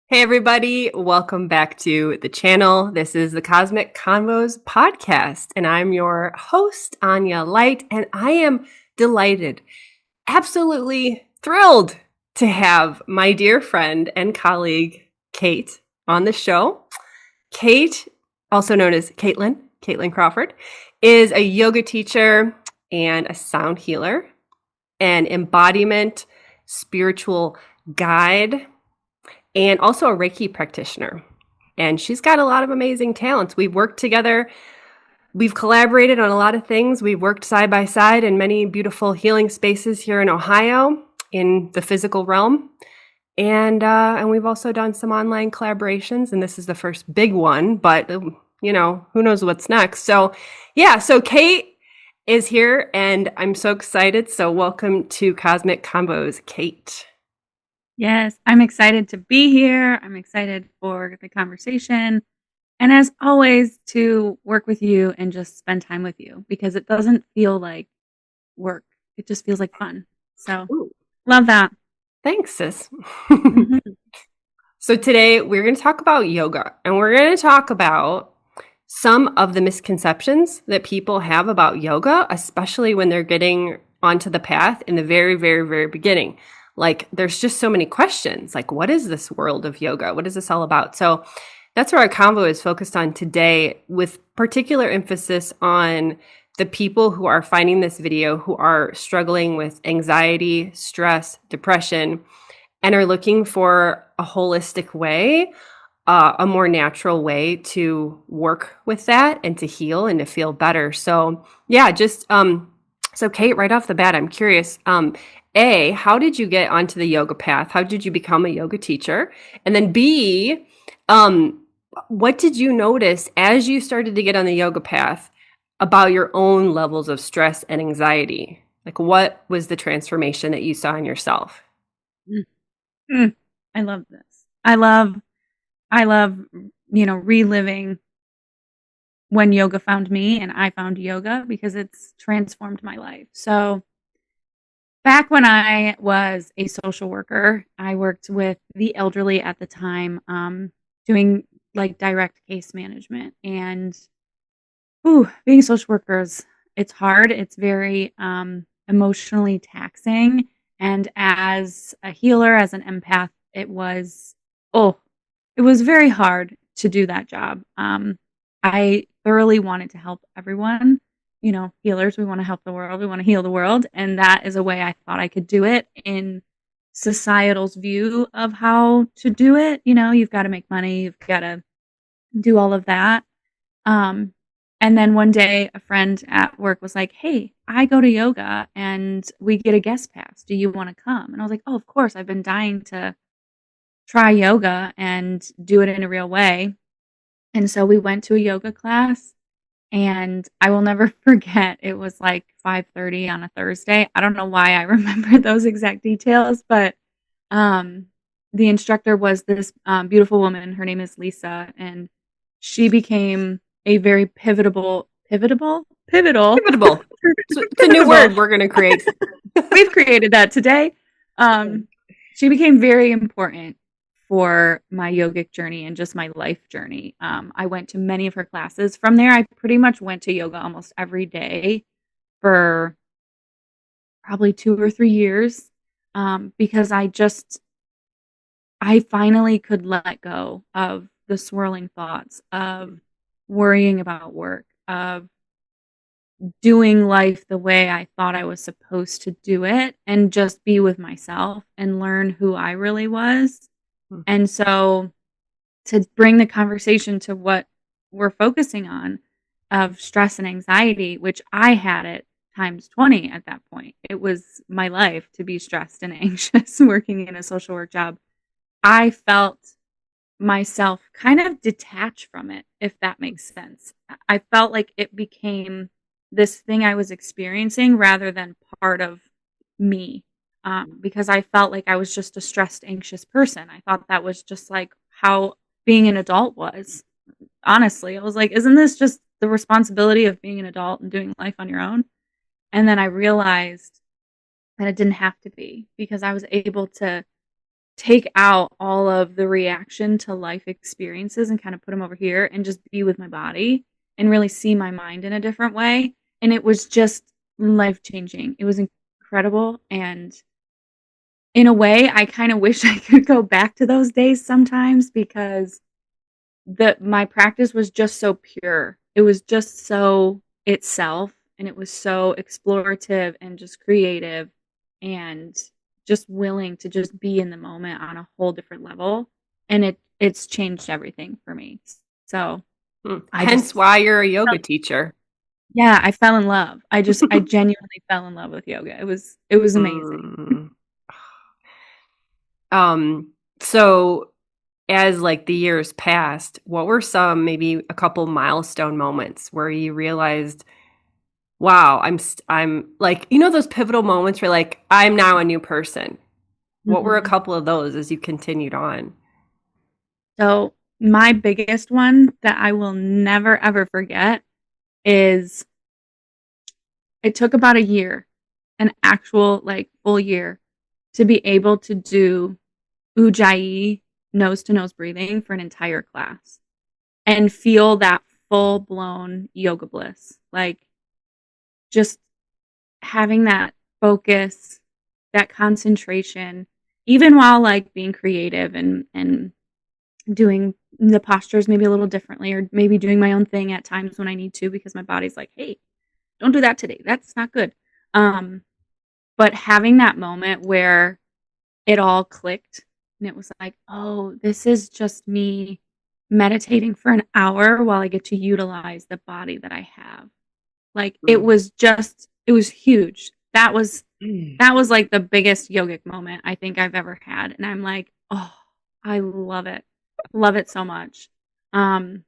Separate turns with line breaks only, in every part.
Hey, everybody. Welcome back to the channel. This is the Cosmic Convos Podcast, and I'm your host, Anya Light, and I am delighted, absolutely thrilled to have my dear friend and colleague, Kate, on the show. Kate, also known as Kaitlin Crawford, is a yoga teacher and a sound healer, an embodiment spiritual guide, and also a Reiki practitioner. And she's got a lot of amazing talents. We've worked together. We've collaborated on a lot of things. We've worked side by side in many beautiful healing spaces here in Ohio in the physical realm. And we've also done some online collaborations, and this is the first big one, but who knows what's next. So Kate is here, and I'm so excited. So welcome to Cosmic Combos, Kate.
Yes, I'm excited to be here. I'm excited for the conversation. And as always, to work with you and just spend time with you because it doesn't feel like work. It just feels like fun. So
Ooh.
Love that.
Thanks, sis.
Mhm.
So today we're going to talk about yoga, and we're going to talk about some of the misconceptions that people have about yoga, especially when they're getting onto the path in the very, very, very beginning. Like, there's just so many questions. Like, what is this world of yoga? What is this all about? So that's where our convo is focused on today, with particular emphasis on the people who are finding this video who are struggling with anxiety, stress, depression, and are looking for a holistic way, a more natural way to work with that and to heal and to feel better. So so Kate, right off the bat, I'm curious, A, how did you get onto the yoga path? How did you become a yoga teacher? And then B, what did you notice as you started to get on the yoga path about your own levels of stress and anxiety? Like, what was the transformation that you saw in yourself?
Mm. I love this. I love, reliving when yoga found me and I found yoga because it's transformed my life. So back when I was a social worker, I worked with the elderly at the time, doing like direct case management. And being a social worker it's hard. It's very emotionally taxing. And as a healer, as an empath, it was very hard to do that job. I thoroughly wanted to help everyone. Healers, we want to help the world. We want to heal the world. And that is a way I thought I could do it in societal's view of how to do it. You've got to make money. You've got to do all of that. Um, and then one day a friend at work was like, "Hey, I go to yoga and we get a guest pass. Do you want to come?" And I was like, "Oh, of course. I've been dying to try yoga and do it in a real way." And so we went to a yoga class, and I will never forget, it was like 5:30 on a Thursday. I don't know why I remember those exact details, but um, the instructor was this beautiful woman. Her name is Lisa, and she became a very pivotal, pivotal,
Pivotal. It's a new
pivotal.
word we're going to create.
We've created that today. She became very important for my yogic journey and just my life journey. I went to many of her classes. From there, I pretty much went to yoga almost every day for probably 2 or 3 years, because I finally could let go of the swirling thoughts of worrying about work, of doing life the way I thought I was supposed to do it, and just be with myself and learn who I really was. And so to bring the conversation to what we're focusing on, of stress and anxiety, which I had it times 20 at that point. It was my life to be stressed and anxious working in a social work job. I felt myself kind of detach from it, if that makes sense. I felt like it became this thing I was experiencing rather than part of me, because I felt like I was just a stressed, anxious person. I thought that was just like how being an adult was. Honestly, I was like, isn't this just the responsibility of being an adult and doing life on your own? And then I realized that it didn't have to be, because I was able to take out all of the reaction to life experiences and kind of put them over here and just be with my body and really see my mind in a different way. And it was just life changing. It was incredible. And in a way, I kind of wish I could go back to those days sometimes, because my practice was just so pure. It was just so itself, and it was so explorative and just creative and just willing to just be in the moment on a whole different level. And it's changed everything for me. So
Hence why you're a yoga teacher.
Yeah, I fell in love. I genuinely fell in love with yoga. It was amazing.
So as like the years passed, what were some, maybe a couple milestone moments where you realized, wow, I'm like, those pivotal moments where like, I'm now a new person. What were a couple of those as you continued on?
So my biggest one that I will never, ever forget is it took about a year, an actual like full year, to be able to do Ujjayi nose to nose breathing for an entire class and feel that full blown yoga bliss. Like just having that focus, that concentration, even while like being creative and doing the postures maybe a little differently, or maybe doing my own thing at times when I need to, because my body's like, hey, don't do that today. That's not good. But having that moment where it all clicked and it was like, oh, this is just me meditating for an hour while I get to utilize the body that I have. Like it was huge. That was like the biggest yogic moment I think I've ever had. And I'm like, oh, I love it. Love it so much. And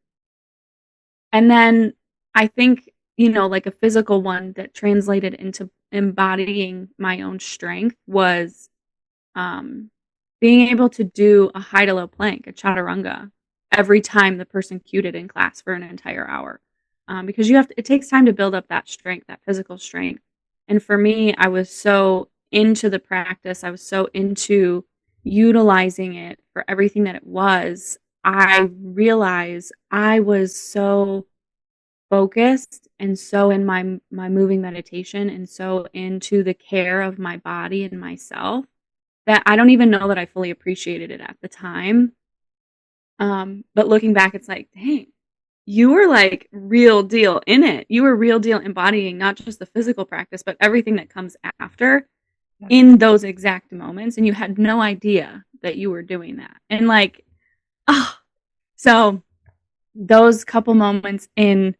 then I think, like a physical one that translated into embodying my own strength was being able to do a high to low plank, a chaturanga, every time the person cued it in class for an entire hour. Because it takes time to build up that strength, that physical strength. And for me, I was so into the practice. I was so into utilizing it for everything that it was. I realized I was so focused and so in my moving meditation and so into the care of my body and myself that I don't even know that I fully appreciated it at the time. But looking back, it's like, dang, you were like real deal in it. You were real deal embodying not just the physical practice, but everything that comes after in those exact moments. And you had no idea that you were doing that. And like, so those couple moments in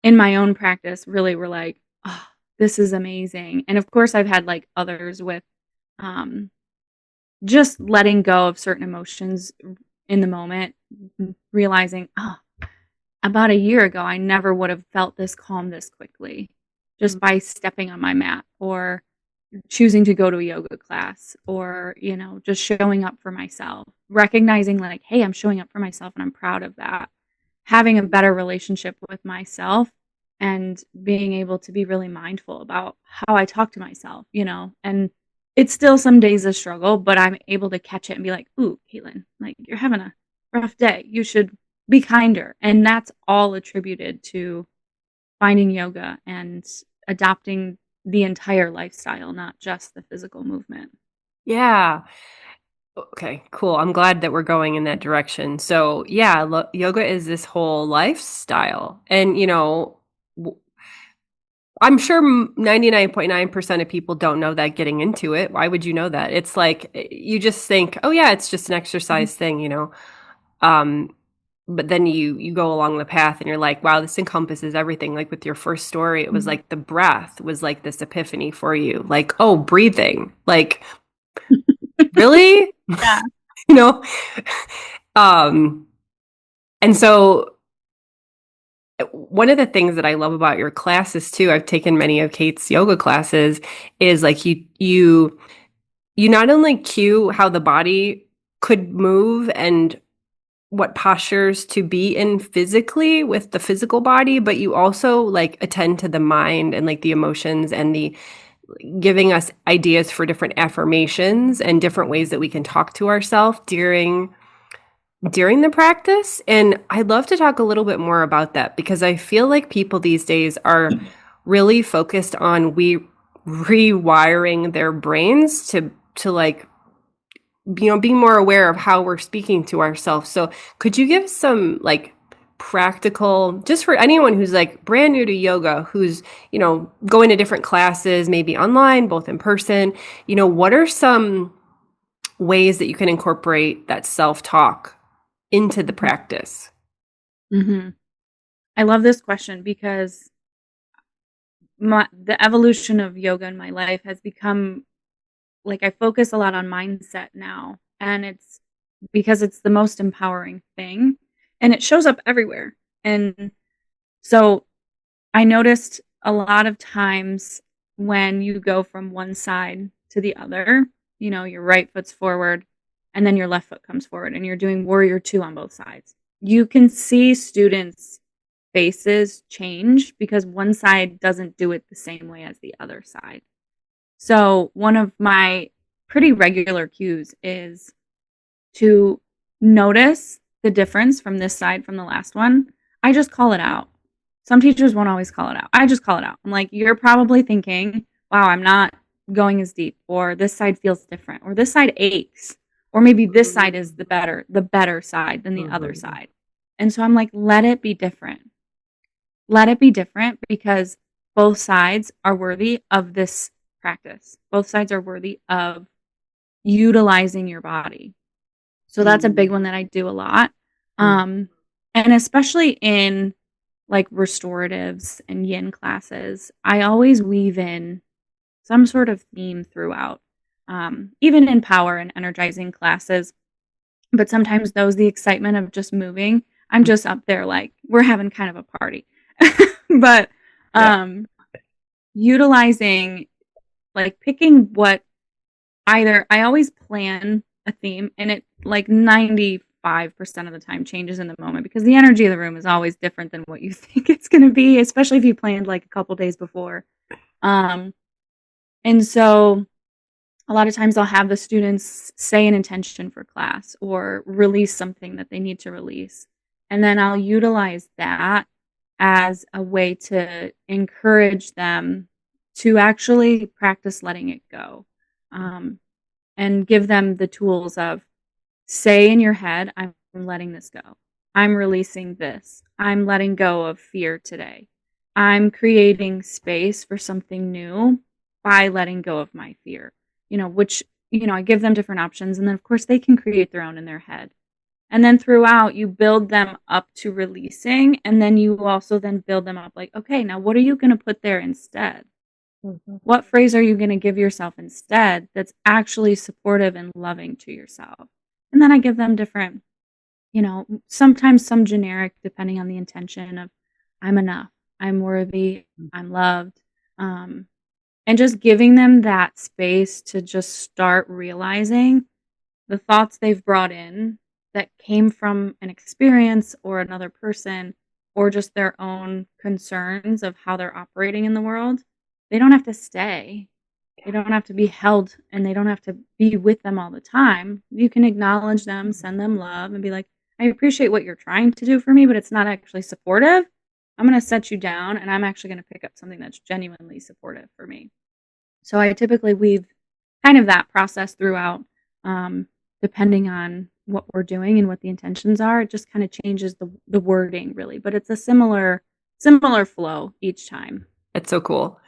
my own practice really were like, oh, this is amazing. And of course I've had like others with just letting go of certain emotions in the moment, realizing, about a year ago, I never would have felt this calm this quickly just by stepping on my mat or choosing to go to a yoga class or, just showing up for myself, recognizing like, hey, I'm showing up for myself and I'm proud of that. Having a better relationship with myself and being able to be really mindful about how I talk to myself, and it's still some days a struggle, but I'm able to catch it and be like, ooh, Kaitlin, like you're having a rough day. You should be kinder. And that's all attributed to finding yoga and adopting the entire lifestyle, not just the physical movement.
Yeah. Okay, cool. I'm glad that we're going in that direction. So, yeah, yoga is this whole lifestyle. And, I'm sure 99.9% of people don't know that getting into it. Why would you know that? It's like you just think, oh, yeah, it's just an exercise thing, But then you go along the path and you're like, wow, this encompasses everything. Like with your first story, it was like the breath was like this epiphany for you. Like, oh, breathing. Like, really?
Yeah.
And so one of the things that I love about your classes too, I've taken many of Kate's yoga classes, is like you not only cue how the body could move and what postures to be in physically with the physical body, but you also like attend to the mind and like the emotions and giving us ideas for different affirmations and different ways that we can talk to ourselves during the practice. And I'd love to talk a little bit more about that, because I feel like people these days are really focused on rewiring their brains to like, being more aware of how we're speaking to ourselves. So could you give some like practical, just for anyone who's like brand new to yoga, who's, going to different classes, maybe online, both in person, what are some ways that you can incorporate that self-talk into the practice?
Mm-hmm. I love this question because the evolution of yoga in my life has become like, I focus a lot on mindset now, and it's because it's the most empowering thing, and it shows up everywhere. And so I noticed a lot of times when you go from one side to the other, your right foot's forward and then your left foot comes forward, and you're doing warrior two on both sides. You can see students' faces change because one side doesn't do it the same way as the other side. So one of my pretty regular cues is to notice the difference from this side from the last one. I just call it out. Some teachers won't always call it out. I just call it out. I'm like, you're probably thinking, wow, I'm not going as deep, or this side feels different, or this side aches, or maybe this side is the better side than the other side. And so I'm like, let it be different. Let it be different, because both sides are worthy of this practice. Both sides are worthy of utilizing your body. So that's a big one that I do a lot. And especially in like restoratives and yin classes, I always weave in some sort of theme throughout, even in power and energizing classes. But sometimes the excitement of just moving, I'm just up there like we're having kind of a party. But utilizing, like picking what I always plan a theme, and it like 95% of the time changes in the moment, because the energy of the room is always different than what you think it's going to be, especially if you planned like a couple days before. And so a lot of times I'll have the students say an intention for class or release something that they need to release. And then I'll utilize that as a way to encourage them to actually practice letting it go. And give them the tools of, say in your head, I'm letting this go. I'm releasing this. I'm letting go of fear today. I'm creating space for something new by letting go of my fear, which, I give them different options. And then of course they can create their own in their head. And then throughout you build them up to releasing. And then you also then build them up like, okay, now what are you going to put there instead? What phrase are you going to give yourself instead that's actually supportive and loving to yourself? And then I give them different, sometimes some generic, depending on the intention of, I'm enough, I'm worthy, I'm loved. And just giving them that space to just start realizing the thoughts they've brought in that came from an experience or another person, or just their own concerns of how they're operating in the world. They don't have to stay. They don't have to be held, and they don't have to be with them all the time. You can acknowledge them, send them love, and be like, I appreciate what you're trying to do for me, but it's not actually supportive. I'm going to set you down, and I'm actually going to pick up something that's genuinely supportive for me. So I typically weave kind of that process throughout, depending on what we're doing and what the intentions are. It just kind of changes the wording, really. But it's a similar flow each time.
That's so cool.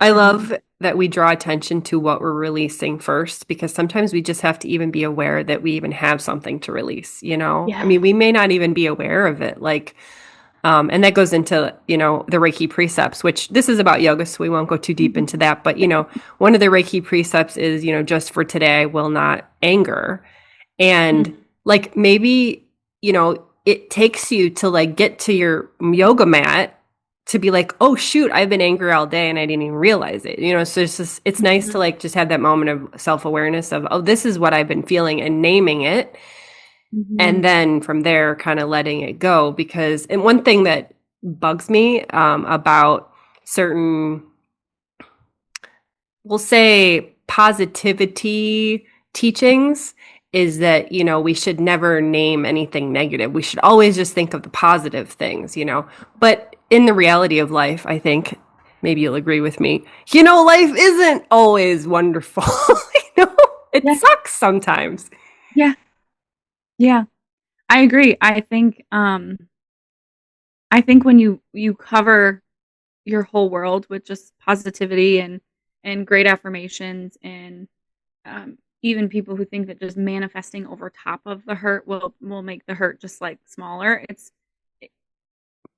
I love that we draw attention to what we're releasing first, because sometimes we just have to even be aware that we even have something to release, Yeah. I mean, we may not even be aware of it. Like, and that goes into, the Reiki precepts, which this is about yoga, so we won't go too deep into that. But, one of the Reiki precepts is, just for today, I will not anger. And like, maybe, it takes you to like get to your yoga mat to be like, oh shoot, I've been angry all day and I didn't even realize it. So it's nice to like just have that moment of self-awareness of, oh, this is what I've been feeling, and naming it. And then from there, kind of letting it go. Because, and one thing that bugs me about certain we'll say positivity teachings is that, we should never name anything negative. We should always just think of the positive things. But in the reality of life, I think maybe you'll agree with me, life isn't always wonderful. you know, it
Yeah.
sucks sometimes.
Yeah. Yeah. I agree. I think when you cover your whole world with just positivity and great affirmations and even people who think that just manifesting over top of the hurt will make the hurt just like smaller.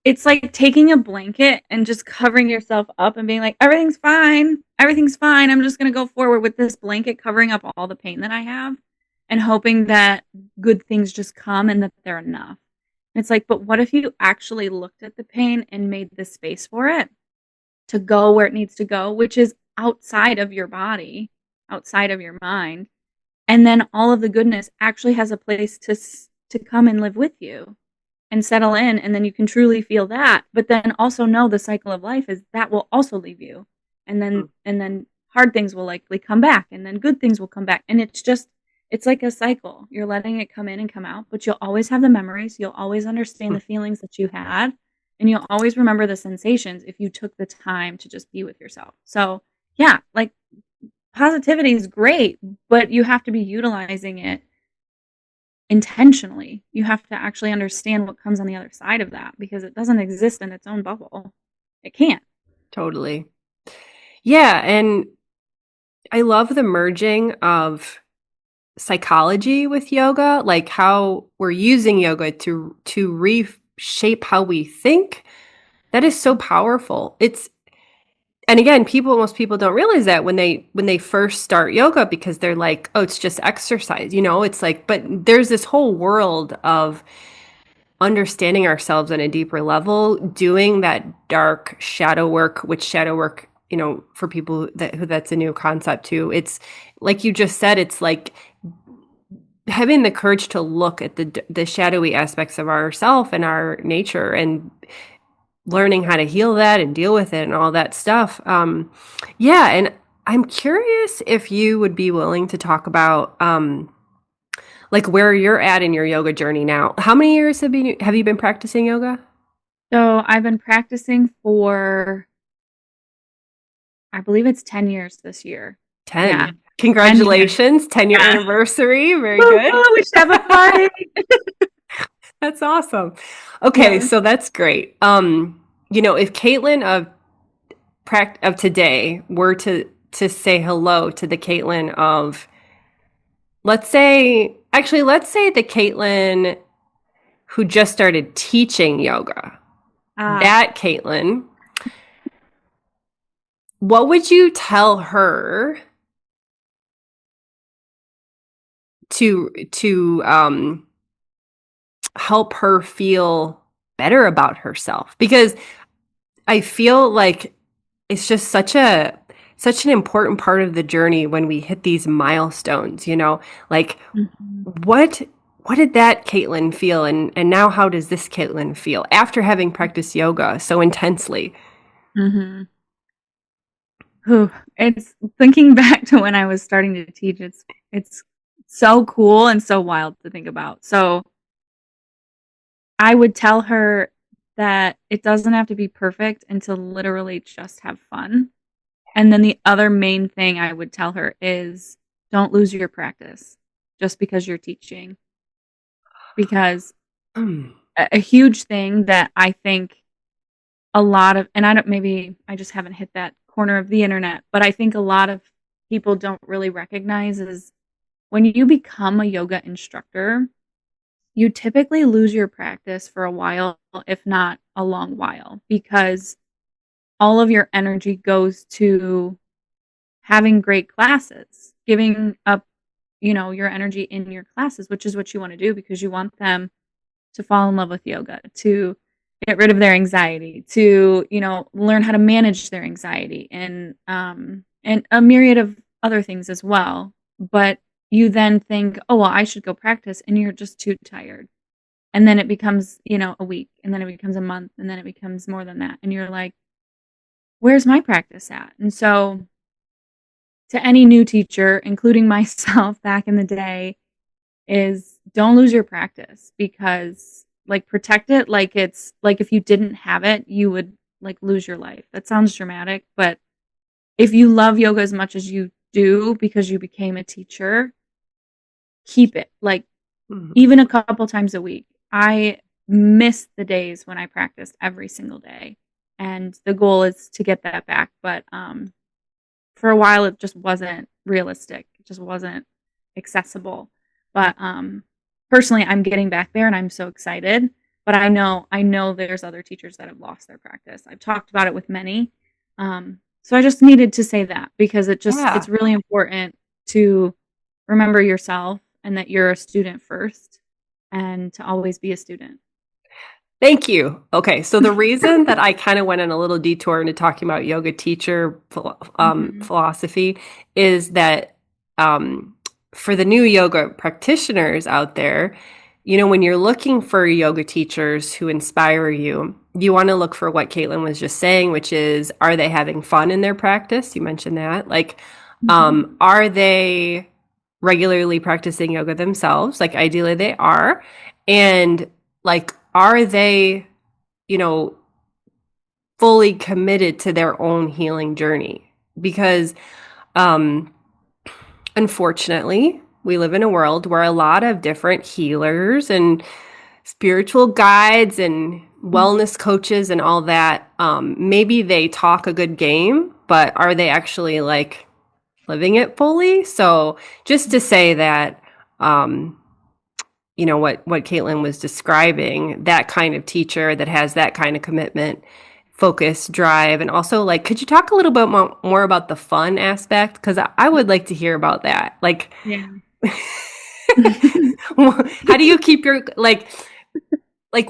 It's like taking a blanket and just covering yourself up and being like, everything's fine. Everything's fine. I'm just going to go forward with this blanket covering up all the pain that I have and hoping that good things just come and that they're enough. And it's like, but what if you actually looked at the pain and made the space for it to go where it needs to go, which is outside of your body, outside of your mind, and then all of the goodness actually has a place to come and live with you and settle in, and then you can truly feel that, but then also know the cycle of life is that will also leave you, and then hard things will likely come back, and then good things will come back, and it's like a cycle. You're letting it come in and come out, but you'll always have the memories, you'll always understand the feelings that you had, and you'll always remember the sensations if you took the time to just be with yourself. So yeah, like positivity is great, but you have to be utilizing it intentionally. You have to actually understand what comes on the other side of that because it doesn't exist in its own bubble. It can't.
Totally. Yeah, and I love the merging of psychology with yoga, like how we're using yoga to reshape how we think. That is so powerful. And again, most people don't realize that when they first start yoga because they're like, oh, it's just exercise, it's like, but there's this whole world of understanding ourselves on a deeper level, doing that dark shadow work, which shadow work, for people that's a new concept too. It's like you just said, it's like having the courage to look at the shadowy aspects of ourself and our nature and learning how to heal that and deal with it and all that stuff. Yeah. And I'm curious if you would be willing to talk about, like where you're at in your yoga journey now. How many years have you been practicing yoga?
So I've been practicing for, I believe it's 10 years this year.
10.
Yeah. 10 years.
Congratulations. 10-year
Yeah.
anniversary. Very
Woo,
good.
we should have a party.
That's awesome. Okay,
Yeah.
so that's great. If Kaitlin of today were to say hello to the Kaitlin of, let's say the Kaitlin who just started teaching yoga, that Kaitlin, what would you tell her to help her feel better about herself? Because I feel like it's just such an important part of the journey when we hit these milestones, like
Mhm.
what did that Kaitlin feel, and now how does this Kaitlin feel after having practiced yoga so intensely?
Mhm. Whew. It's thinking back to when I was starting to teach, it's so cool and so wild to think about. So I would tell her that it doesn't have to be perfect and to literally just have fun. And then the other main thing I would tell her is don't lose your practice just because you're teaching. Because
Mm.
a huge thing that I think a lot of, and maybe I just haven't hit that corner of the internet, but I think a lot of people don't really recognize is when you become a yoga instructor, you typically lose your practice for a while, if not a long while, because all of your energy goes to having great classes, giving up, your energy in your classes, which is what you want to do because you want them to fall in love with yoga, to get rid of their anxiety, to, learn how to manage their anxiety and a myriad of other things as well. But you then think, oh, well, I should go practice, and you're just too tired. And then it becomes, a week, and then it becomes a month, and then it becomes more than that. And you're like, where's my practice at? And so to any new teacher, including myself back in the day, is don't lose your practice, because like protect it like it's like if you didn't have it, you would like lose your life. That sounds dramatic, but if you love yoga as much as you do because you became a teacher, keep it. Like even a couple times a week. I miss the days when I practiced every single day. And the goal is to get that back. But for a while, it just wasn't realistic. It just wasn't accessible. But personally, I'm getting back there and I'm so excited. But I know there's other teachers that have lost their practice. I've talked about it with many. So I just needed to say that because it's really important to remember yourself and that you're a student first and to always be a student.
Thank you. Okay, so the reason that I kind of went on a little detour into talking about yoga teacher philosophy is that for the new yoga practitioners out there, you know, when you're looking for yoga teachers who inspire you, you want to look for what Kaitlin was just saying, which is, are they having fun in their practice? You mentioned that. Like, are they regularly practicing yoga themselves? Like, ideally they are. And like, are they, you know, fully committed to their own healing journey? Because unfortunately, we live in a world where a lot of different healers and spiritual guides and wellness coaches and all that, maybe they talk a good game, but are they actually like living it fully? So just to say that, you know, what Kaitlin was describing, that kind of teacher that has that kind of commitment, focus, drive, and also like, could you talk a little bit more about the fun aspect? Because I would like to hear about that. Like,
Yeah.
how do you keep your like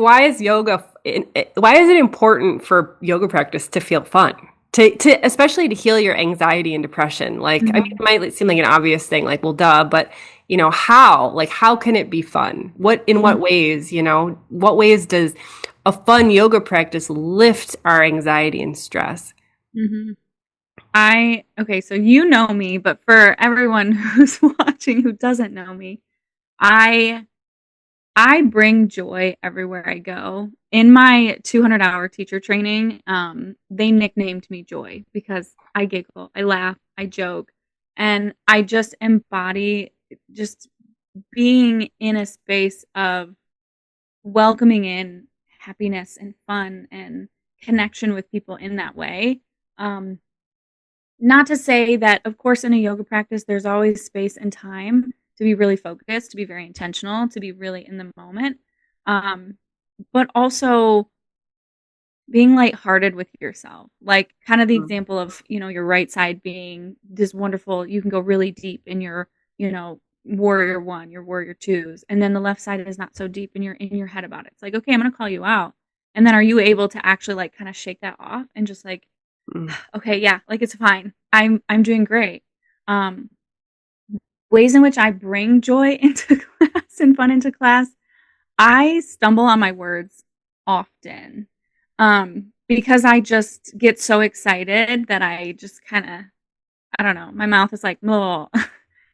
why is it important for yoga practice to feel fun? To especially to heal your anxiety and depression. Like, I mean, it might seem like an obvious thing, like, well, duh, but you know, how can it be fun? In what ways, you know, what ways does a fun yoga practice lift our anxiety and stress?
Okay, so you know me, but for everyone who's watching who doesn't know me, I bring joy everywhere I go. In my 200-hour teacher training, they nicknamed me Joy because I giggle, I laugh, I joke, and I just embody just being in a space of welcoming in happiness and fun and connection with people in that way. Not to say that, of course, in a yoga practice, there's always space and time to be really focused, to be very intentional, to be really in the moment. But also being lighthearted with yourself. Like kind of the example of, you know, your right side being this wonderful, you can go really deep in your, you know, warrior one, your warrior twos. And then the left side is not so deep and you're in your head about it. It's like, okay, I'm going to call you out. And then are you able to actually like kind of shake that off and just like, okay, yeah, like it's fine. I'm doing great. Ways in which I bring joy into class and fun into class. I stumble on my words often. Because I just get so excited that I just kind of, I don't know, my mouth is like, oh.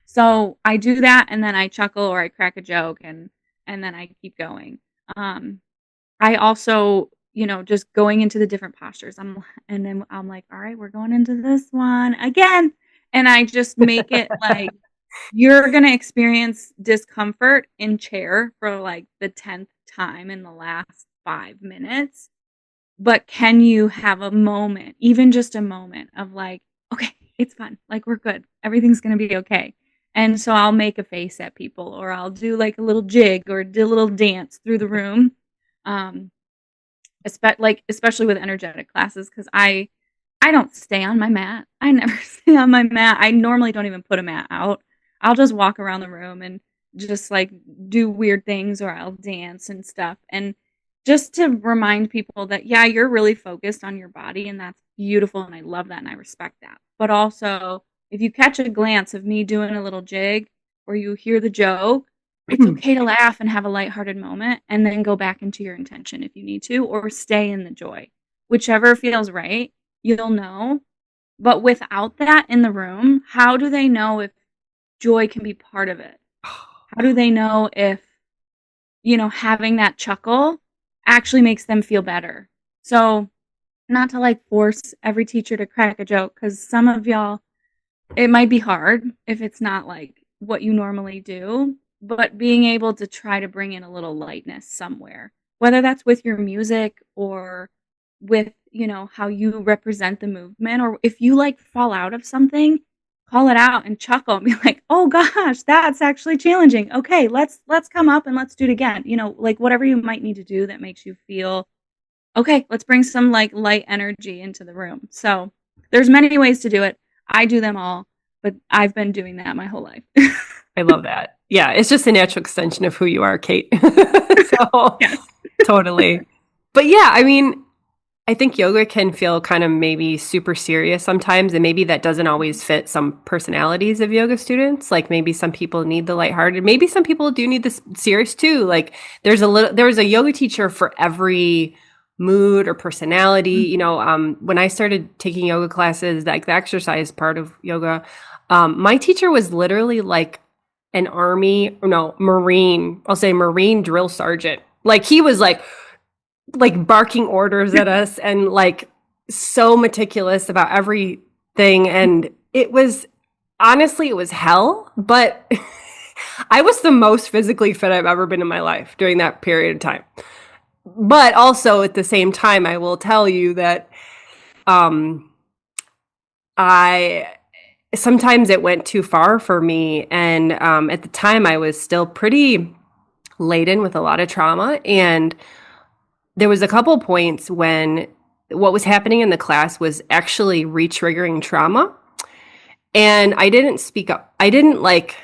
So I do that and then I chuckle or I crack a joke and then I keep going. I also, you know, just going into the different postures. And then I'm like, all right, we're going into this one again. And I just make it like, you're going to experience discomfort in chair for like the 10th time in the last 5 minutes. But can you have a moment, even just a moment of like, okay, it's fun. Like we're good. Everything's going to be okay. And so I'll make a face at people or I'll do like a little jig or do a little dance through the room. Especially with energetic classes, because I don't stay on my mat. I never stay on my mat. I normally don't even put a mat out. I'll just walk around the room and just like do weird things or I'll dance and stuff. And just to remind people that, yeah, you're really focused on your body and that's beautiful. And I love that and I respect that. But also, if you catch a glance of me doing a little jig or you hear the joke, it's okay to laugh and have a lighthearted moment and then go back into your intention if you need to, or stay in the joy. Whichever feels right, you'll know. But without that in the room, how do they know if joy can be part of it? How do they know if, having that chuckle actually makes them feel better? So, not to like force every teacher to crack a joke, because some of y'all, it might be hard if it's not like what you normally do, but being able to try to bring in a little lightness somewhere, whether that's with your music or with, how you represent the movement, or if you like fall out of something, call it out and chuckle and be like, "Oh gosh, that's actually challenging. Okay, let's come up and let's do it again." Like whatever you might need to do that makes you feel, "Okay, let's bring some like light energy into the room." So, there's many ways to do it. I do them all, but I've been doing that my whole life.
I love that. Yeah, it's just a natural extension of who you are, Kate. So
Yes.
totally. But yeah, I mean, I think yoga can feel kind of maybe super serious sometimes, and maybe that doesn't always fit some personalities of yoga students. Like maybe some people need the lighthearted. Maybe some people do need the serious too. Like there was a yoga teacher for every mood or personality. When I started taking yoga classes, like the exercise part of yoga, my teacher was literally like an army, no, Marine, I'll say Marine drill sergeant. Like he was like barking orders at us and like so meticulous about everything. And it was honestly, it was hell, but I was the most physically fit I've ever been in my life during that period of time. But also at the same time, I will tell you that um, I sometimes it went too far for me. And at the time, I was still pretty laden with a lot of trauma. And there was a couple points when what was happening in the class was actually re-triggering trauma. And I didn't speak up. I didn't like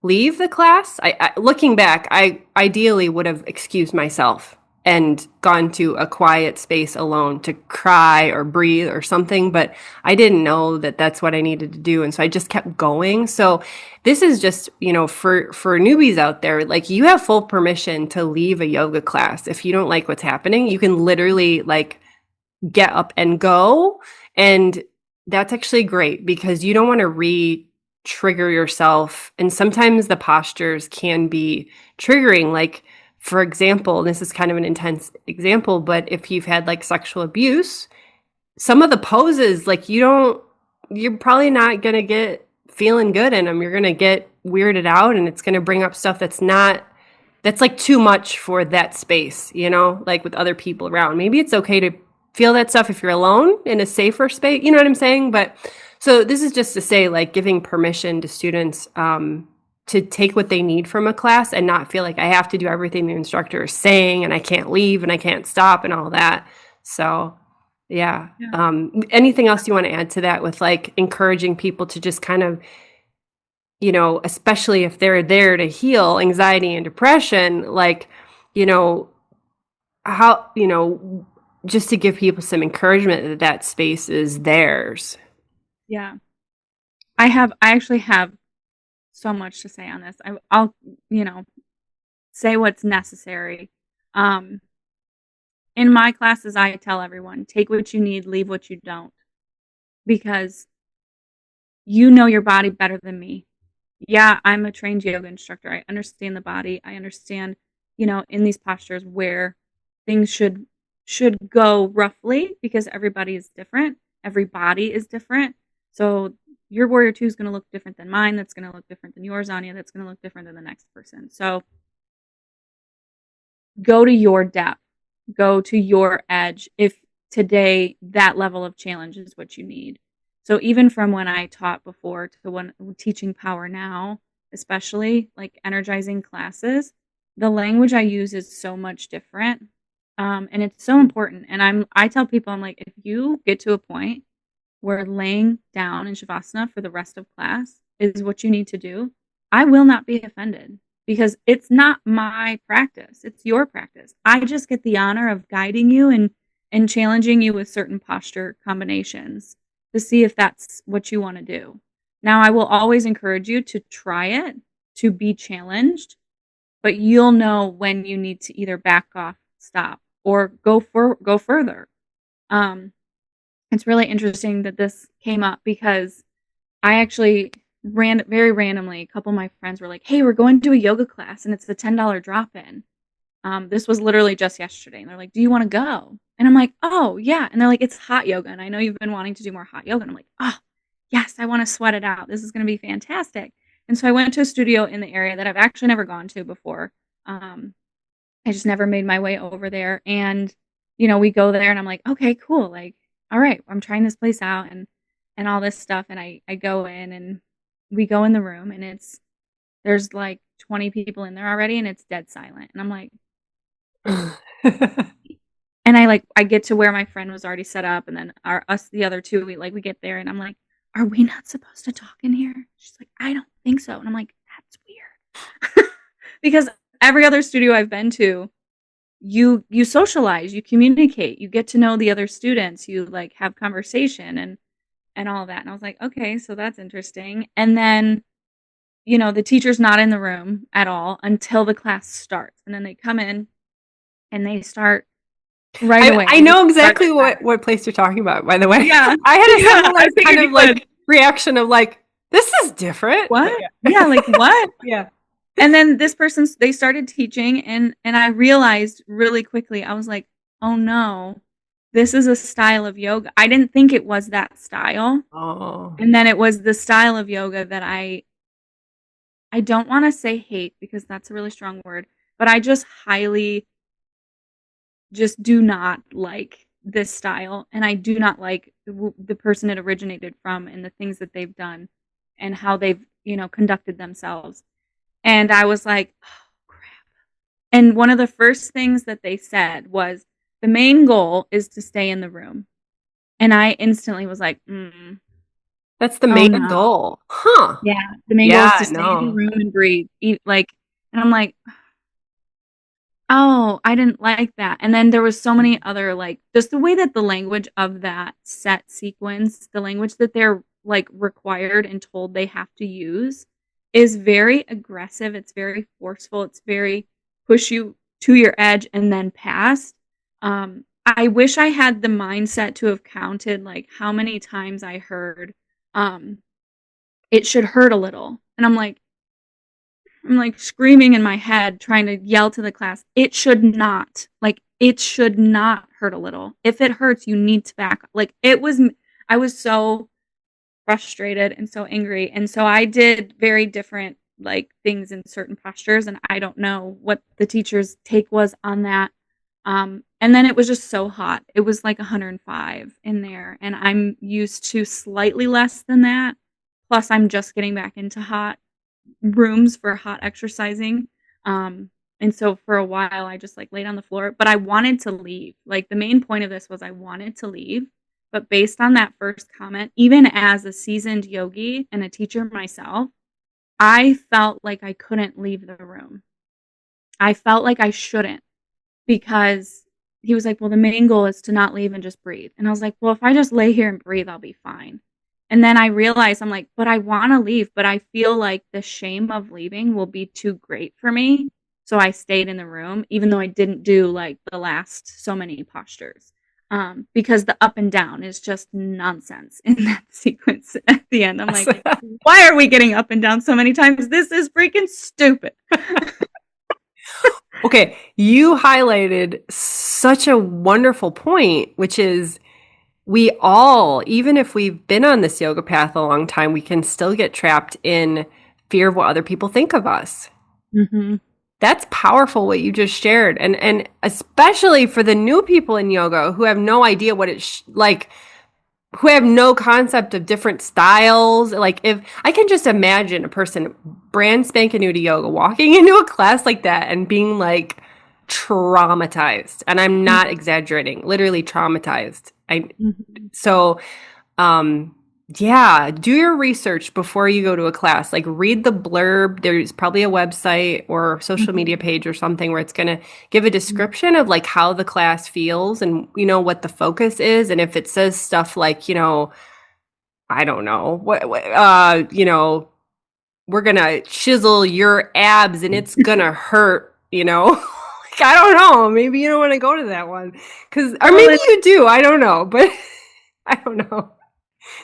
leave the class. Looking back, I ideally would have excused myself and gone to a quiet space alone to cry or breathe or something, but I didn't know that that's what I needed to do, and so I just kept going. So this is just, for newbies out there, like you have full permission to leave a yoga class if you don't like what's happening. You can literally like get up and go, and that's actually great because you don't want to trigger yourself. And sometimes the postures can be triggering. Like, for example, this is kind of an intense example, but if you've had like sexual abuse, some of the poses, like you're probably not going to get feeling good in them. You're going to get weirded out, and it's going to bring up stuff that's like too much for that space, like with other people around. Maybe it's okay to feel that stuff if you're alone in a safer space. You know what I'm saying? But so this is just to say, like, giving permission to students to take what they need from a class and not feel like I have to do everything the instructor is saying and I can't leave and I can't stop and all that. So, yeah.
Yeah.
Anything else you want to add to that with like encouraging people to just kind of, especially if they're there to heal anxiety and depression, like, how, just to give people some encouragement that that space is theirs.
Yeah. I actually have so much to say on this. I'll, say what's necessary. Um, in my classes, I tell everyone, take what you need, leave what you don't, because you know your body better than me. Yeah, I'm a trained yoga instructor. I understand the body. I understand, in these postures where things should go roughly, because everybody is different. Every body is different. So your warrior two is going to look different than mine. That's going to look different than yours, Anya. That's going to look different than the next person. So go to your depth, go to your edge. If today that level of challenge is what you need. So even from when I taught before to when teaching power now, especially like energizing classes, the language I use is so much different. And it's so important. And I tell people, I'm like, if you get to a point where laying down in Shavasana for the rest of class is what you need to do, I will not be offended, because it's not my practice. It's your practice. I just get the honor of guiding you and challenging you with certain posture combinations to see if that's what you want to do. Now, I will always encourage you to try it, to be challenged, but you'll know when you need to either back off, stop, or go further. it's really interesting that this came up because I actually very randomly, a couple of my friends were like, hey, we're going to a yoga class and it's a $10 drop-in. This was literally just yesterday. And they're like, do you want to go? And I'm like, oh, yeah. And they're like, it's hot yoga. And I know you've been wanting to do more hot yoga. And I'm like, oh, yes, I want to sweat it out. This is going to be fantastic. And so I went to a studio in the area that I've actually never gone to before. I just never made my way over there. And, we go there and I'm like, okay, cool. Like, all right, I'm trying this place out and all this stuff. And I go in and we go in the room and there's like 20 people in there already and it's dead silent. And I'm like, and I get to where my friend was already set up, and then the other two, we get there, and I'm like, are we not supposed to talk in here? She's like, I don't think so. And I'm like, that's weird. Because every other studio I've been to, you socialize, you communicate, you get to know the other students, you like have conversation and all of that. And I was like, okay, so that's interesting. And then, the teacher's not in the room at all until the class starts. And then they come in and they start right away.
I know exactly what place you're talking about, by the way.
Yeah.
I had a similar kind of like reaction of like, this is different.
What? Yeah, like what?
Yeah.
And then they started teaching and I realized really quickly, I was like, oh no, this is a style of yoga. I didn't think it was that style.
Oh.
And then it was the style of yoga that I don't want to say hate because that's a really strong word, but I just just do not like this style. And I do not like the person it originated from and the things that they've done and how they've, conducted themselves. And I was like, oh, crap. And one of the first things that they said was, the main goal is to stay in the room. And I instantly was like,
That's the main goal. Huh.
Yeah. The main goal is to stay in the room and breathe. And I'm like, oh, I didn't like that. And then there was so many other, like, just the way that the language of that set sequence, the language that they're like required and told they have to use is very aggressive. It's very forceful. It's very push you to your edge and then past. I wish I had the mindset to have counted like how many times I heard, it should hurt a little. And I'm like screaming in my head, trying to yell to the class, it should not hurt a little. If it hurts, you need to back up. Like I was so frustrated and so angry. And so I did very different like things in certain postures. And I don't know what the teacher's take was on that. And then it was just so hot. It was like 105 in there. And I'm used to slightly less than that. Plus I'm just getting back into hot rooms for hot exercising. And so for a while I just like laid on the floor, but I wanted to leave. Like the main point of this was I wanted to leave, but based on that first comment, even as a seasoned yogi and a teacher myself, I felt like I couldn't leave the room. I felt like I shouldn't because he was like, well, the main goal is to not leave and just breathe. And I was like, well, if I just lay here and breathe, I'll be fine. And then I realized I'm like, but I want to leave, but I feel like the shame of leaving will be too great for me. So I stayed in the room, even though I didn't do like the last so many postures, because the up and down is just nonsense in that sequence at the end. I'm like, why are we getting up and down so many times? This is freaking stupid.
Okay, you highlighted such a wonderful point, which is we all, even if we've been on this yoga path a long time, we can still get trapped in fear of what other people think of us.
Mm-hmm.
That's powerful what you just shared. And especially for the new people in yoga who have no idea what it's like, who have no concept of different styles. Like if I can just imagine a person brand spanking new to yoga walking into a class like that and being like traumatized. And I'm not exaggerating, literally traumatized. So, yeah, do your research before you go to a class. Like read the blurb. There's probably a website or social media page or something where it's going to give a description of like how the class feels and, what the focus is. And if it says stuff like, I don't know, we're going to chisel your abs and it's going to hurt, like, I don't know. Maybe you don't want to go to that one or maybe you do. I don't know. But I don't know.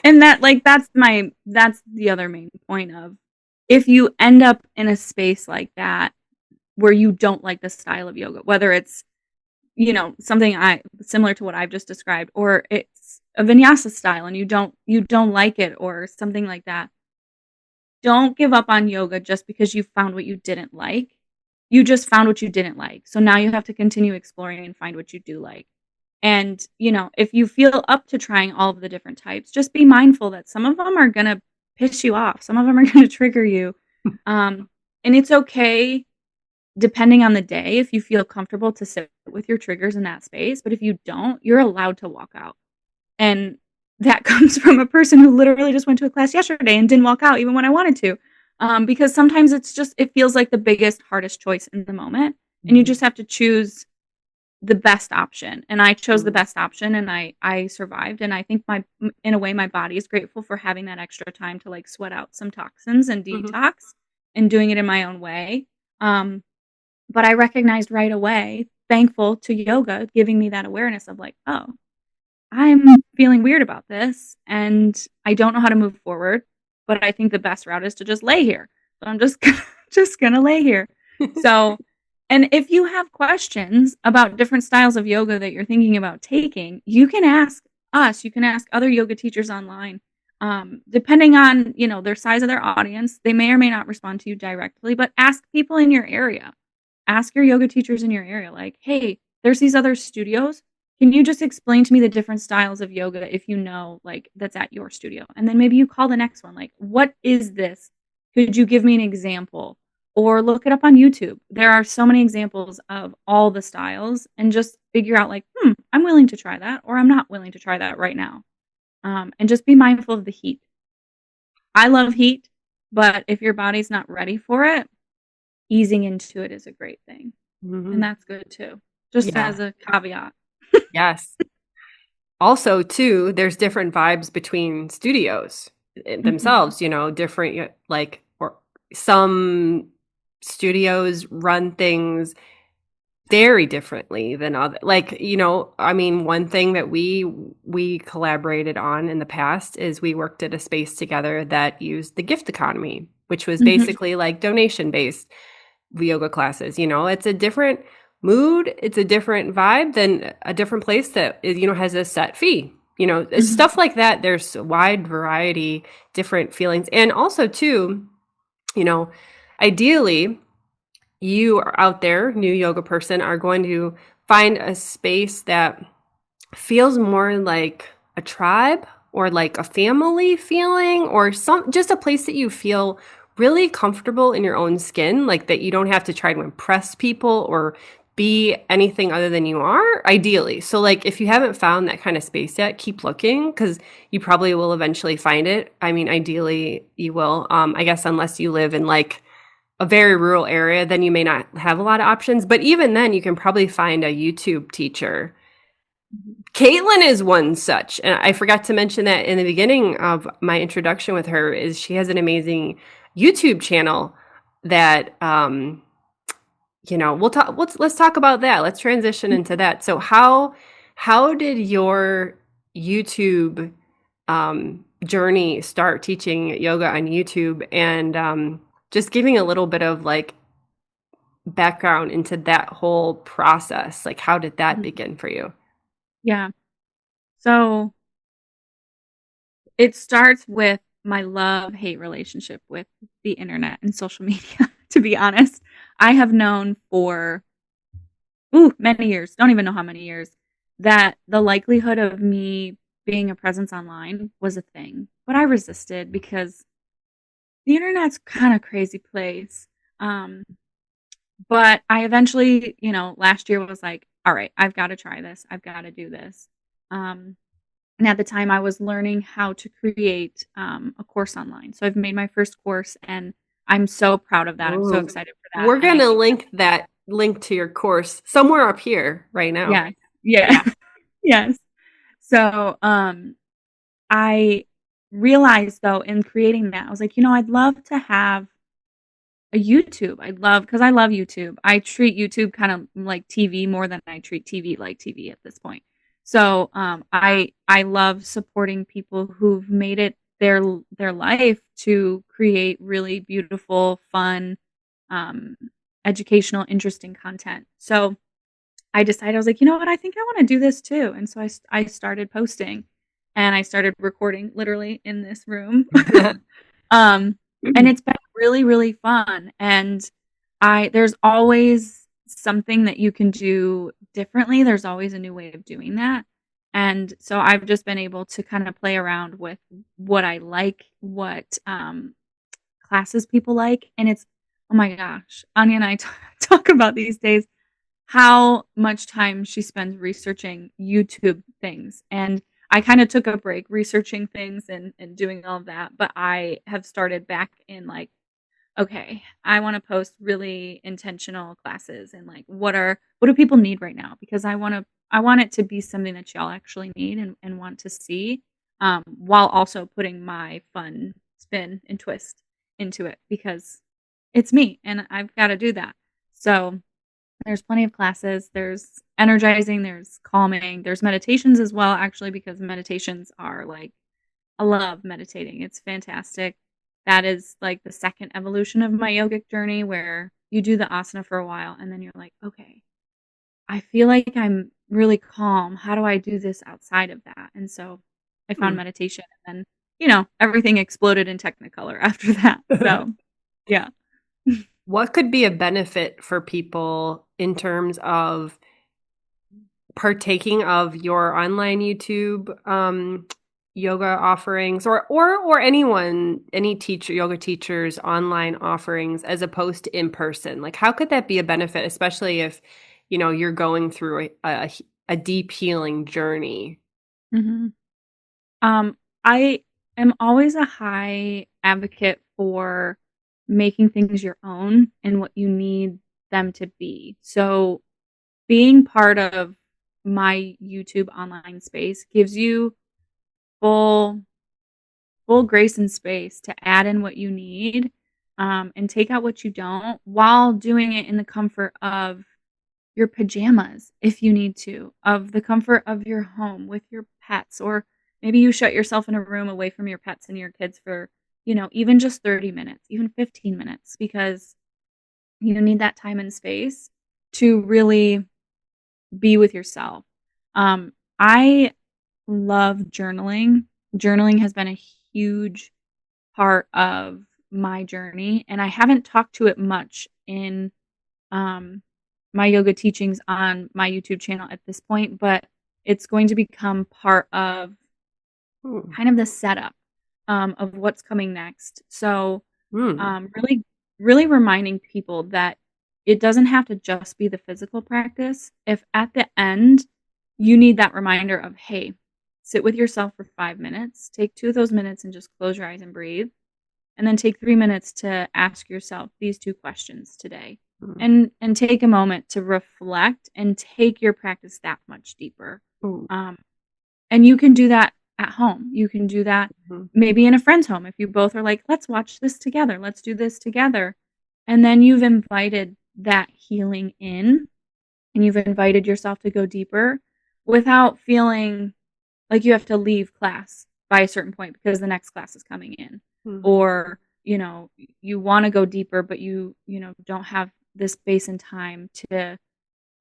And that, like, that's the other main point of, if you end up in a space like that where you don't like the style of yoga, whether it's, something similar to what I've just described, or it's a vinyasa style and you don't like it, or something like that. Don't give up on yoga just because you found what you didn't like. You just found what you didn't like. So now you have to continue exploring and find what you do like. And, if you feel up to trying all of the different types, just be mindful that some of them are going to piss you off. Some of them are going to trigger you. And it's okay, depending on the day, if you feel comfortable to sit with your triggers in that space. But if you don't, you're allowed to walk out. And that comes from a person who literally just went to a class yesterday and didn't walk out even when I wanted to. Because sometimes it feels like the biggest, hardest choice in the moment. And you just have to choose the best option. And I chose the best option, and I survived. And I think in a way, my body is grateful for having that extra time to like sweat out some toxins and detox and doing it in my own way. But I recognized right away, thankful to yoga giving me that awareness of like, oh, I'm feeling weird about this and I don't know how to move forward, but I think the best route is to just lay here. So I'm just just going to lay here. So, and if you have questions about different styles of yoga that you're thinking about taking, you can ask us, you can ask other yoga teachers online. Depending on, their size of their audience, they may or may not respond to you directly, but ask people in your area. Ask your yoga teachers in your area, like, hey, there's these other studios. Can you just explain to me the different styles of yoga if you know, like, that's at your studio? And then maybe you call the next one, like, what is this? Could you give me an example? Or look it up on YouTube. There are so many examples of all the styles, and just figure out like, I'm willing to try that, or I'm not willing to try that right now. And just be mindful of the heat. I love heat, but if your body's not ready for it, easing into it is a great thing. And that's good too. Just as a caveat.
Yes. Also, too, there's different vibes between studios themselves, different, like, or some studios run things very differently than other, like, I mean, one thing that we collaborated on in the past is we worked at a space together that used the gift economy, which was basically like donation based yoga classes. It's a different mood, it's a different vibe than a different place that is, has a set fee. Stuff like that. There's a wide variety, different feelings. And also too, ideally, you are out there, new yoga person, are going to find a space that feels more like a tribe or like a family feeling, or just a place that you feel really comfortable in your own skin, like that you don't have to try to impress people or be anything other than you are, ideally. So like, if you haven't found that kind of space yet, keep looking, because you probably will eventually find it. I mean, ideally you will. I guess unless you live in like a very rural area, then you may not have a lot of options. But even then, you can probably find a YouTube teacher. Kaitlin is one such. And I forgot to mention that in the beginning of my introduction with her, is she has an amazing YouTube channel that, we'll talk, let's talk about that. Let's transition into that. So how did your YouTube journey start, teaching yoga on YouTube? And just giving a little bit of like background into that whole process. Like, how did that begin for you?
Yeah. So it starts with my love-hate relationship with the internet and social media, to be honest. I have known for many years, don't even know how many years, that the likelihood of me being a presence online was a thing. But I resisted because the internet's kind of crazy place. But I eventually, last year was like, all right, I've got to try this. I've got to do this. And at the time I was learning how to create a course online. So I've made my first course, and I'm so proud of that. I'm so excited for that.
We're going to link to your course somewhere up here right now.
Yeah. Yes. So I realized though, in creating that, I was like, I'd love to have a YouTube. Because I love YouTube. I treat YouTube kind of like TV more than I treat TV like TV at this point. So I love supporting people who've made it their life to create really beautiful, fun, um, educational, interesting content. So I decided, I was like, you know what, I think I want to do this too. And so I started posting, and I started recording literally in this room. um, and it's been really, really fun. And there's always something that you can do differently. There's always a new way of doing that. And so I've just been able to kind of play around with what I like, what classes people like. And it's, oh my gosh, Anya and I talk about these days how much time she spends researching YouTube things. And I kind of took a break researching things and doing all of that. But I have started back in like, okay, I want to post really intentional classes and like what do people need right now? Because I want it to be something that y'all actually need and want to see, while also putting my fun spin and twist into it because it's me and I've got to do that. So there's plenty of classes. There's energizing, there's calming, there's meditations as well, actually, because meditations are like, I love meditating. It's fantastic. That is like the second evolution of my yogic journey where you do the asana for a while and then you're like, okay, I feel like I'm really calm. How do I do this outside of that? And so I found meditation, and then, everything exploded in Technicolor after that. So, yeah.
What could be a benefit for people in terms of partaking of your online YouTube yoga offerings, or anyone, any teacher, yoga teachers, online offerings, as opposed to in person? Like, how could that be a benefit, especially if, you're going through a deep healing journey?
Mm-hmm. I am always a high advocate for making things your own and what you need them to be. So being part of my YouTube online space gives you full grace and space to add in what you need, and take out what you don't, while doing it in the comfort of your pajamas if you need to, of the comfort of your home with your pets, or maybe you shut yourself in a room away from your pets and your kids for, even just 30 minutes, even 15 minutes, because you need that time and space to really be with yourself. I love journaling. Journaling has been a huge part of my journey, and I haven't talked to it much in my yoga teachings on my YouTube channel at this point, but it's going to become part of kind of the setup of what's coming next. So really, really reminding people that it doesn't have to just be the physical practice. If at the end you need that reminder of, hey, sit with yourself for 5 minutes, take 2 of those minutes and just close your eyes and breathe. And then take 3 minutes to ask yourself these 2 questions today. And take a moment to reflect and take your practice that much deeper. And you can do that at home. You can do that maybe in a friend's home. If you both are like, let's watch this together. Let's do this together. And then you've invited that healing in, and you've invited yourself to go deeper without feeling like you have to leave class by a certain point because the next class is coming in. Or, you want to go deeper, but you don't have this space and time to,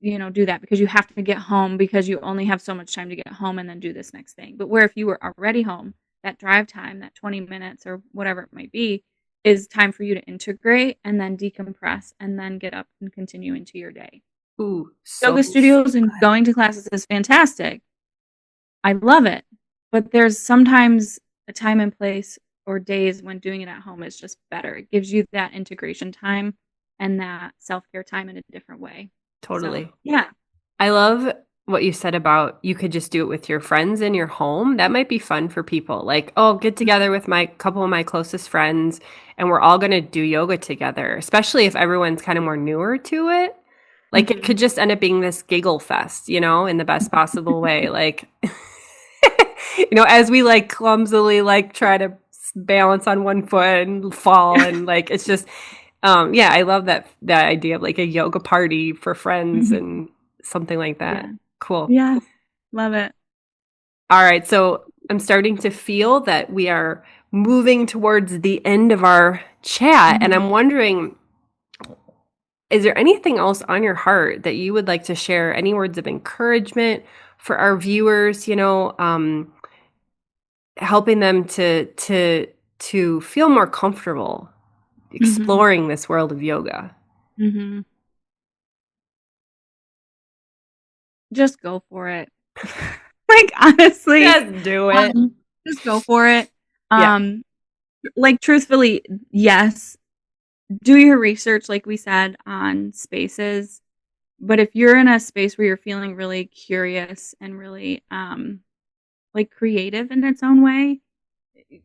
do that because you have to get home because you only have so much time to get home and then do this next thing. But where if you were already home, that drive time, that 20 minutes or whatever it might be, is time for you to integrate and then decompress and then get up and continue into your day. Yoga studios and going to classes is fantastic. I love it. But there's sometimes a time and place or days when doing it at home is just better. It gives you that integration time and that self-care time in a different way.
Totally.
So, yeah.
I love what you said about you could just do it with your friends in your home. That might be fun for people. Like, oh, get together with my couple of my closest friends and we're all going to do yoga together, especially if everyone's kind of more newer to it. Like it could just end up being this giggle fest, in the best possible way. Like, as we like clumsily like try to balance on one foot and fall and like it's just I love that idea of like a yoga party for friends and something like that.
Yeah.
Cool.
Yeah. Love it.
All right. So I'm starting to feel that we are moving towards the end of our chat. And I'm wondering, is there anything else on your heart that you would like to share? Any words of encouragement for our viewers, helping them to feel more comfortable exploring this world of yoga?
Just go for it. Like, honestly,
Just do it.
Just go for it.
Yeah.
Like, truthfully, yes, do your research, like we said, on spaces. But if you're in a space where you're feeling really curious and really like creative in its own way,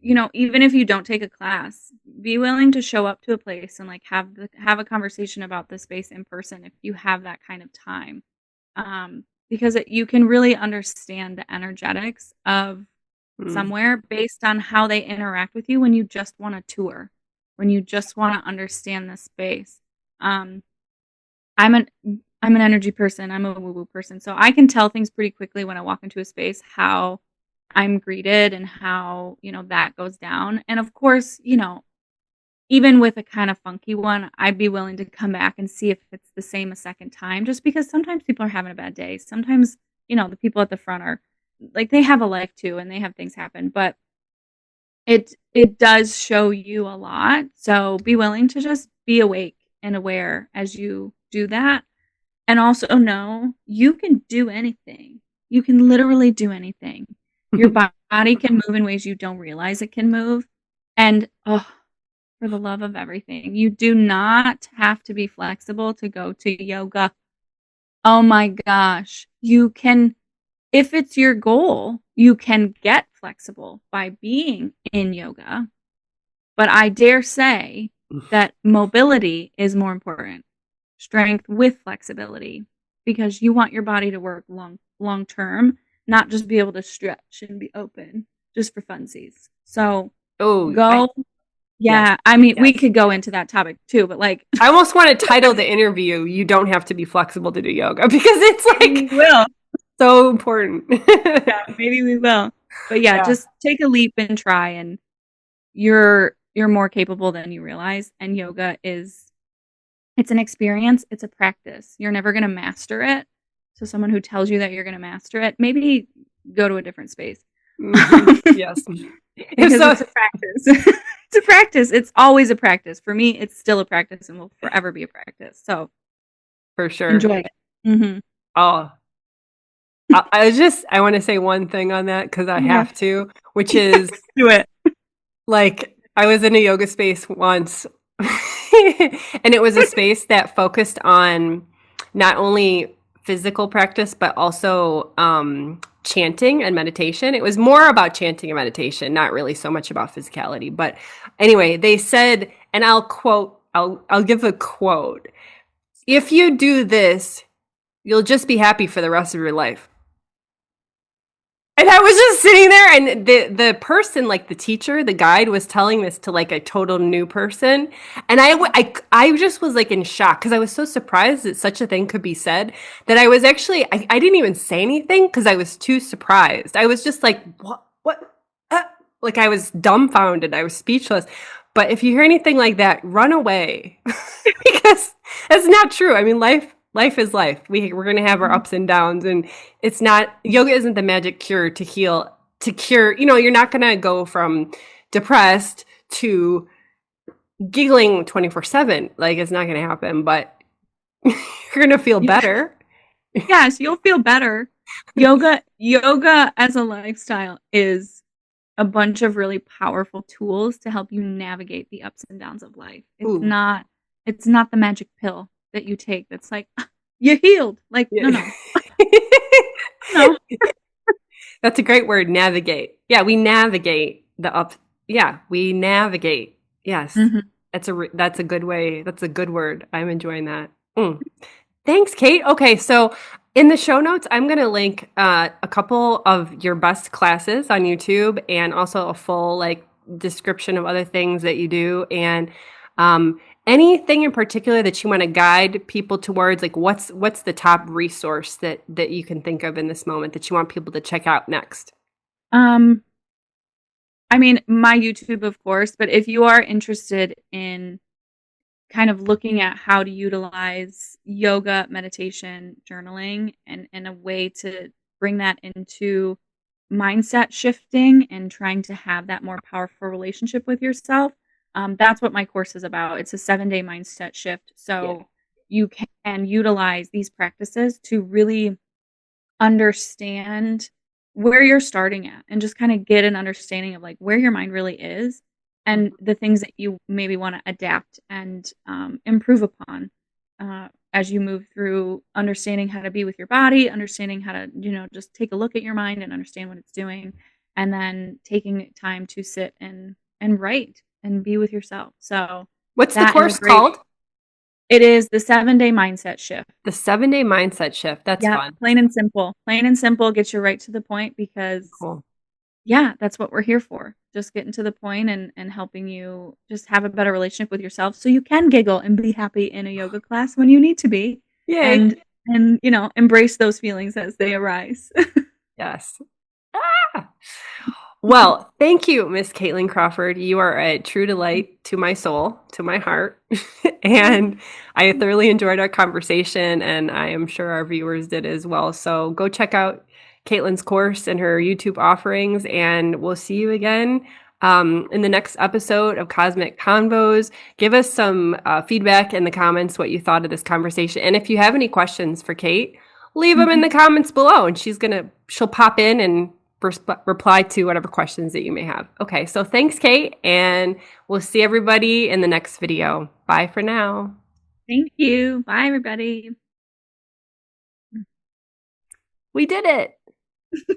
even if you don't take a class, be willing to show up to a place and like have a conversation about the space in person if you have that kind of time. Because you can really understand the energetics of somewhere based on how they interact with you when you just want to tour, when you just want to understand the space. I'm an energy person. I'm a woo-woo person. So I can tell things pretty quickly when I walk into a space, how I'm greeted and how, that goes down. And of course, even with a kind of funky one, I'd be willing to come back and see if it's the same a second time, just because sometimes people are having a bad day. Sometimes, the people at the front are like, they have a life too and they have things happen, but it does show you a lot. So be willing to just be awake and aware as you do that. And also know you can do anything. You can literally do anything. Your body can move in ways you don't realize it can move. And for the love of everything, you do not have to be flexible to go to yoga. Oh my gosh. You can, if it's your goal, you can get flexible by being in yoga. But I dare say that mobility is more important. Strength with flexibility, because you want your body to work long term, not just be able to stretch and be open just for funsies. So go. Yeah, I mean, we could go into that topic too, but like,
I almost want to title the interview, "You Don't Have to Be Flexible to Do Yoga," because it's like,
we will.
So important.
Yeah, maybe we will. But yeah, just take a leap and try, and you're more capable than you realize. And yoga it's an experience, it's a practice. You're never going to master it. So someone who tells you that you're going to master it, maybe go to a different space.
Yes.
Because it's a practice. It's a practice. It's always a practice. For me, it's still a practice and will forever be a practice. So
for sure.
Enjoy it.
Oh, I want to say one thing on that because I have to, which is
do it.
Like, I was in a yoga space once and it was a space that focused on not only physical practice, but also chanting and meditation. It was more about chanting and meditation, not really so much about physicality. But anyway, they said, and I'll give a quote. If you do this, you'll just be happy for the rest of your life. And I was just sitting there, and the person, like the teacher, the guide, was telling this to like a total new person. And I just was like in shock because I was so surprised that such a thing could be said that I was actually, I didn't even say anything because I was too surprised. I was just like, what? Like I was dumbfounded. I was speechless. But if you hear anything like that, run away because that's not true. I mean, life is life. We're going to have our ups and downs, and it's not, yoga isn't the magic cure to cure, you're not going to go from depressed to giggling 24/7. Like, it's not going to happen, but you're going to feel better.
Yes, you'll feel better. Yoga as a lifestyle is a bunch of really powerful tools to help you navigate the ups and downs of life. It's not the magic pill that you take that's like, you healed. Like, no. No.
That's a great word, navigate. Yeah, we navigate the up. Yeah, we navigate. Yes. That's a good way. That's a good word. I'm enjoying that. Thanks, Kate. Okay, so in the show notes, I'm going to link a couple of your best classes on YouTube and also a full like description of other things that you do. And Anything in particular that you want to guide people towards? Like what's the top resource that you can think of in this moment that you want people to check out next?
Um, I mean, my YouTube, of course, but if you are interested in kind of looking at how to utilize yoga, meditation, journaling, and a way to bring that into mindset shifting and trying to have that more powerful relationship with yourself, that's what my course is about. It's a 7-day mindset shift.
Yeah.
So you can utilize these practices to really understand where you're starting at and just kind of get an understanding of like where your mind really is and the things that you maybe want to adapt and improve upon as you move through understanding how to be with your body, understanding how to, just take a look at your mind and understand what it's doing, and then taking time to sit and write and be with yourself. So
What's the
that is a
course
great,
called?
it is the 7-day mindset shift.
The 7-day mindset shift. That's
Yeah,
fun.
plain and simple. Plain and simple gets you right to the point because,
Cool.
yeah, that's what we're here for. Just getting to the point and helping you just have a better relationship with yourself so you can giggle and be happy in a yoga class when you need to be
Yay.
and embrace those feelings as they arise.
Yes. Ah! Well, thank you, Miss Kaitlin Crawford. You are a true delight to my soul, to my heart. And I thoroughly enjoyed our conversation, and I am sure our viewers did as well. So go check out Caitlin's course and her YouTube offerings, and we'll see you again in the next episode of Cosmic Convos. Give us some feedback in the comments what you thought of this conversation. And if you have any questions for Kate, leave them in the comments below, and she'll pop in and reply to whatever questions that you may have. Okay, so thanks, Kate, and we'll see everybody in the next video. Bye for now.
Thank you. Bye, everybody.
We did it.